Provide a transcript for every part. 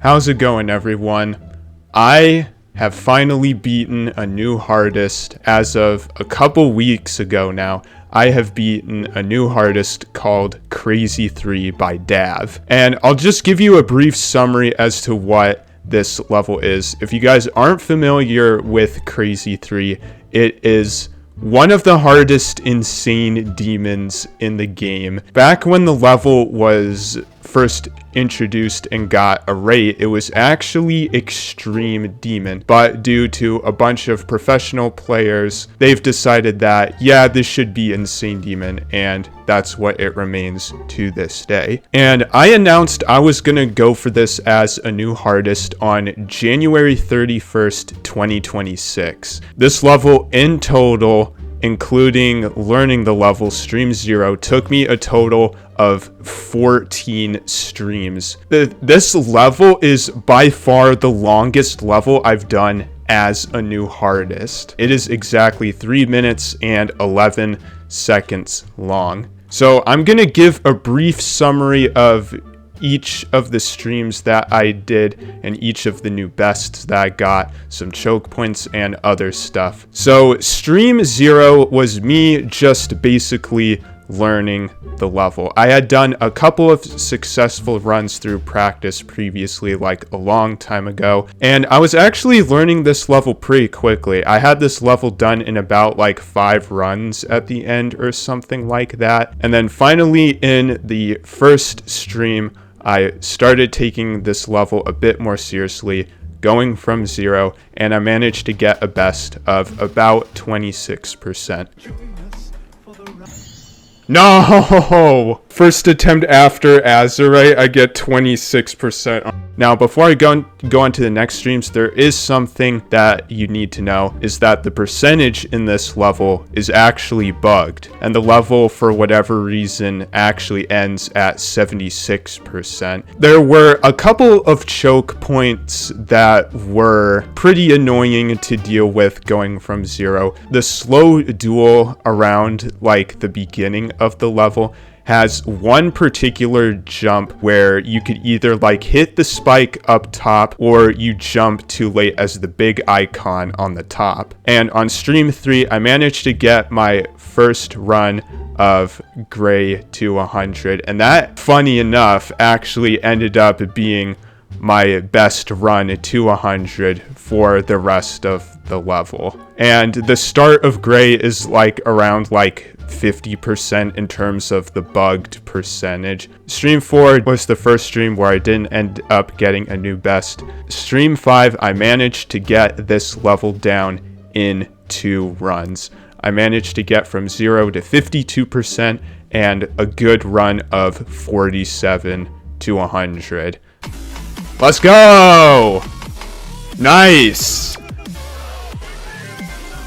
How's it going, everyone? I have finally beaten a new hardest as of a couple weeks ago now. I have beaten a new hardest called CraZy 3 by Dav. And I'll just give you a brief summary as to what this level is. If you guys aren't familiar with CraZy 3, it is one of the hardest insane demons in the game. Back when the level was first introduced and got a rate, it was actually Extreme Demon, but due to a bunch of professional players, they've decided that, yeah, this should be Insane Demon, and that's what it remains to this day. And I announced I was gonna go for this as a new hardest on January 31st, 2026. This level in total, including learning the level stream 0, took me a total of 14 streams. This level is by far the longest level I've done as a new hardest. It is exactly 3 minutes and 11 seconds long. So I'm gonna give a brief summary of each of the streams that I did and each of the new bests that I got, some choke points and other stuff. So stream 0 was me just basically learning the level. I had done a couple of successful runs through practice previously, like a long time ago, and I was actually learning this level pretty quickly. I had this level done in about like 5 runs at the end or something like that. And then finally in the first stream, I started taking this level a bit more seriously, going from 0, and I managed to get a best of about 26%. No! First attempt after Azurite, I get 26%. Now, before I go on to the next streams, there is something that you need to know, is that the percentage in this level is actually bugged, and the level, for whatever reason, actually ends at 76%. There were a couple of choke points that were pretty annoying to deal with going from 0. The slow duel around, like, the beginning of the level has one particular jump where you could either like hit the spike up top or you jump too late as the big icon on the top. And on stream 3, I managed to get my first run of Gray to 100, and that, funny enough, actually ended up being my best run to 100 for the rest of the level. And the start of Gray is like around like 50% in terms of the bugged percentage. Stream 4 was the first stream where I didn't end up getting a new best. Stream 5, I managed to get this level down in 2 runs. I managed to get from 0 to 52% and a good run of 47 to 100. Let's go! Nice!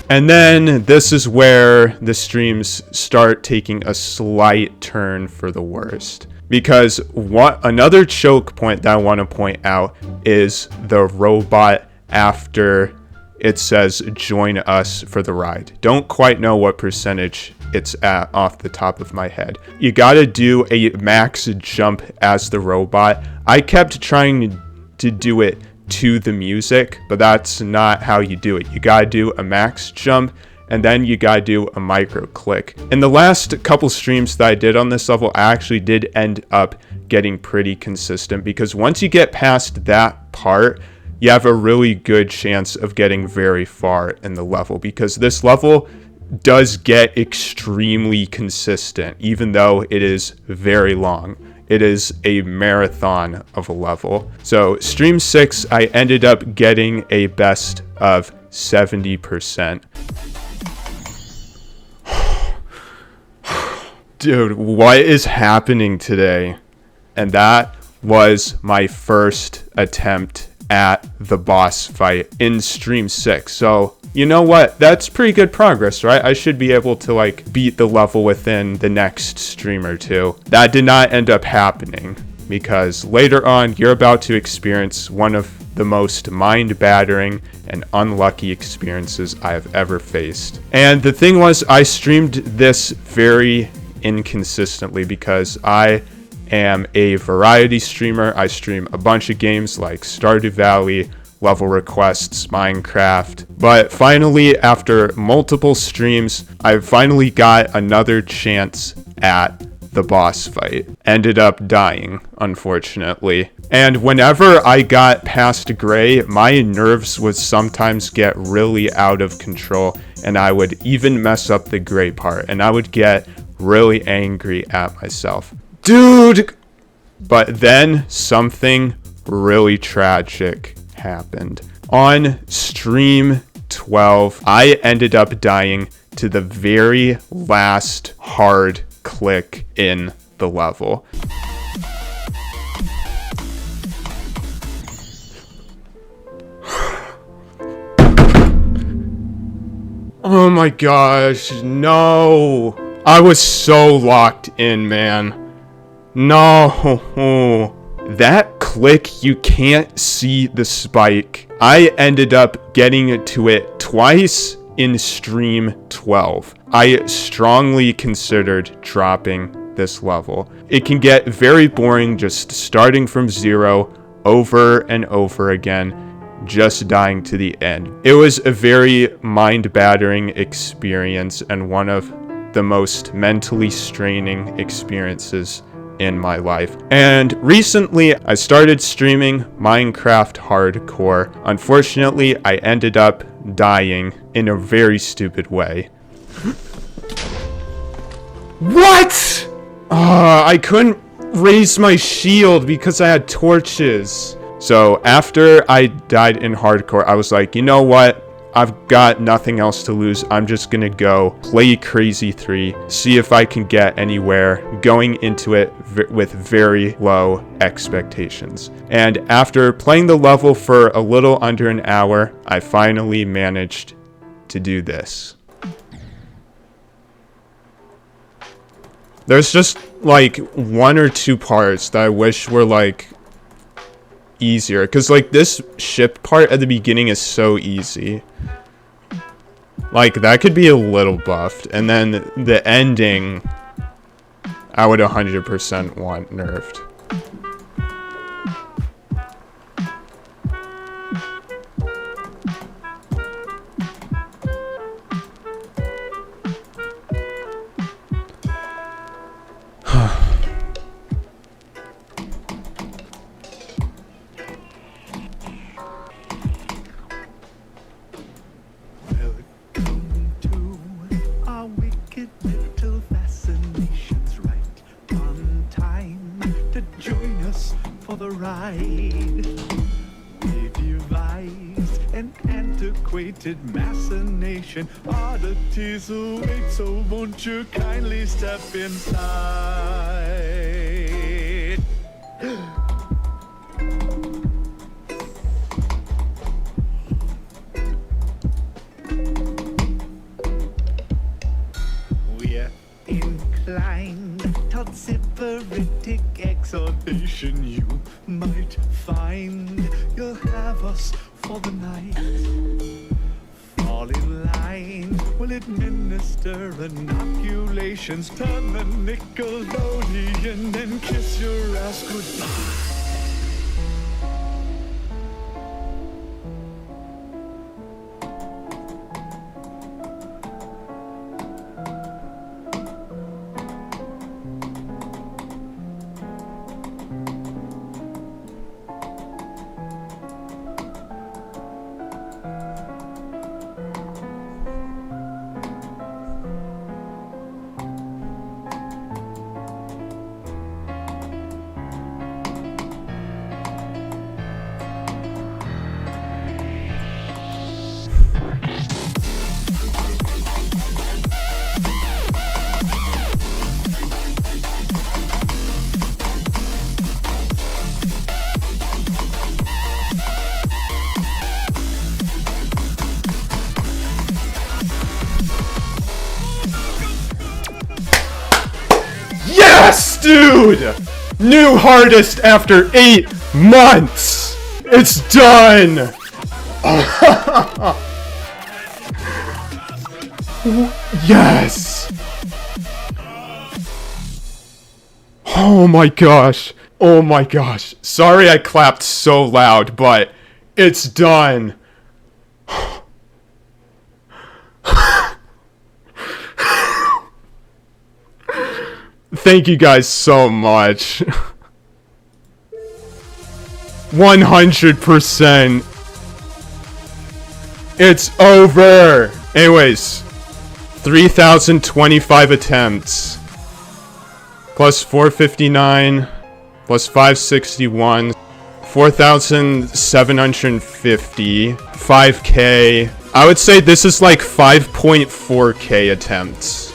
And then this is where the streams start taking a slight turn for the worst. Because another choke point that I want to point out is the robot after it says join us for the ride. Don't quite know what percentage it's at off the top of my head. You gotta do a max jump as the robot. I kept trying to do it to the music, but that's not how you do it. You gotta do a max jump and then you gotta do a micro click. In the last couple streams that I did on this level, I actually did end up getting pretty consistent, because once you get past that part, you have a really good chance of getting very far in the level, because this level does get extremely consistent, even though it is very long. It is a marathon of a level. So stream 6, I ended up getting a best of 70%. Dude, what is happening today? And that was my first attempt at the boss fight in stream 6. So you know what? That's pretty good progress, right? I should be able to like beat the level within the next stream or 2. That did not end up happening, because later on you're about to experience one of the most mind-battering and unlucky experiences I have ever faced. And the thing was, I streamed this very inconsistently because I am a variety streamer. I stream a bunch of games like Stardew Valley, Level Requests, Minecraft. But finally, after multiple streams, I finally got another chance at the boss fight. Ended up dying, unfortunately. And whenever I got past Gray, my nerves would sometimes get really out of control, and I would even mess up the Gray part, and I would get really angry at myself. Dude! But then something really tragic happened. On stream 12, I ended up dying to the very last hard click in the level. Oh my gosh, no. I was so locked in, man. No. That click, you can't see the spike. I ended up getting to it twice in stream 12. I strongly considered dropping this level. It can get very boring just starting from zero over and over again, just dying to the end. It was a very mind-battering experience and one of the most mentally straining experiences in my life. And recently, I started streaming Minecraft Hardcore. Unfortunately, I ended up dying in a very stupid way. What? I couldn't raise my shield because I had torches. So after I died in Hardcore, I was like, you know what? I've got nothing else to lose. I'm just gonna go play CraZy 3, see if I can get anywhere, going into it with very low expectations. And after playing the level for a little under an hour, I finally managed to do this. There's just like one or two parts that I wish were like easier, because like this ship part at the beginning is so easy. Like that could be a little buffed, and then the ending I would 100% want nerfed. Machination oddities await, so won't you kindly step inside? We're inclined toward sybaritic exhortation. You might find you'll have us for the night. Fall in line, we'll administer inoculations, turn the Nickelodeon and kiss your ass goodbye. Yes, dude! New hardest after 8 months! It's done! Yes! Oh my gosh. Oh my gosh. Sorry I clapped so loud, but it's done. Thank you guys so much. 100%. It's over. Anyways, 3,025 attempts. Plus 459. Plus 561. 4,750. 5K. I would say this is like 5.4K attempts.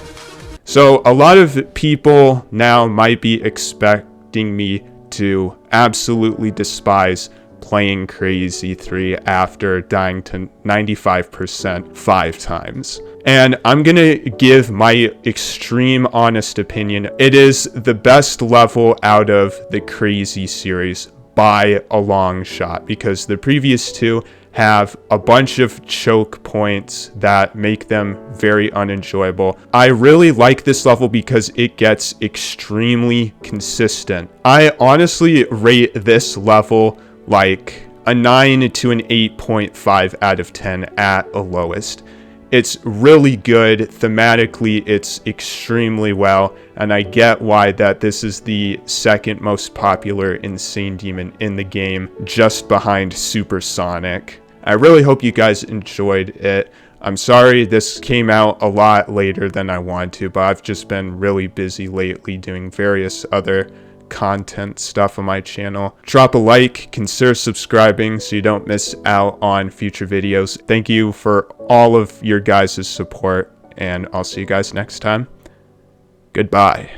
So a lot of people now might be expecting me to absolutely despise playing CraZy 3 after dying to 95% 5 times. And I'm gonna give my extreme honest opinion. It is the best level out of the CraZy series by a long shot, because the previous two have a bunch of choke points that make them very unenjoyable. I really like this level because it gets extremely consistent. I honestly rate this level like a 9 to an 8.5 out of 10 at a lowest. It's really good. Thematically, it's extremely well, and I get why that this is the second most popular Insane Demon in the game, just behind Supersonic. I really hope you guys enjoyed it. I'm sorry this came out a lot later than I wanted to, but I've just been really busy lately doing various other content stuff on my channel. Drop a like, consider subscribing so you don't miss out on future videos. Thank you for all of your guys' support, and I'll see you guys next time. Goodbye.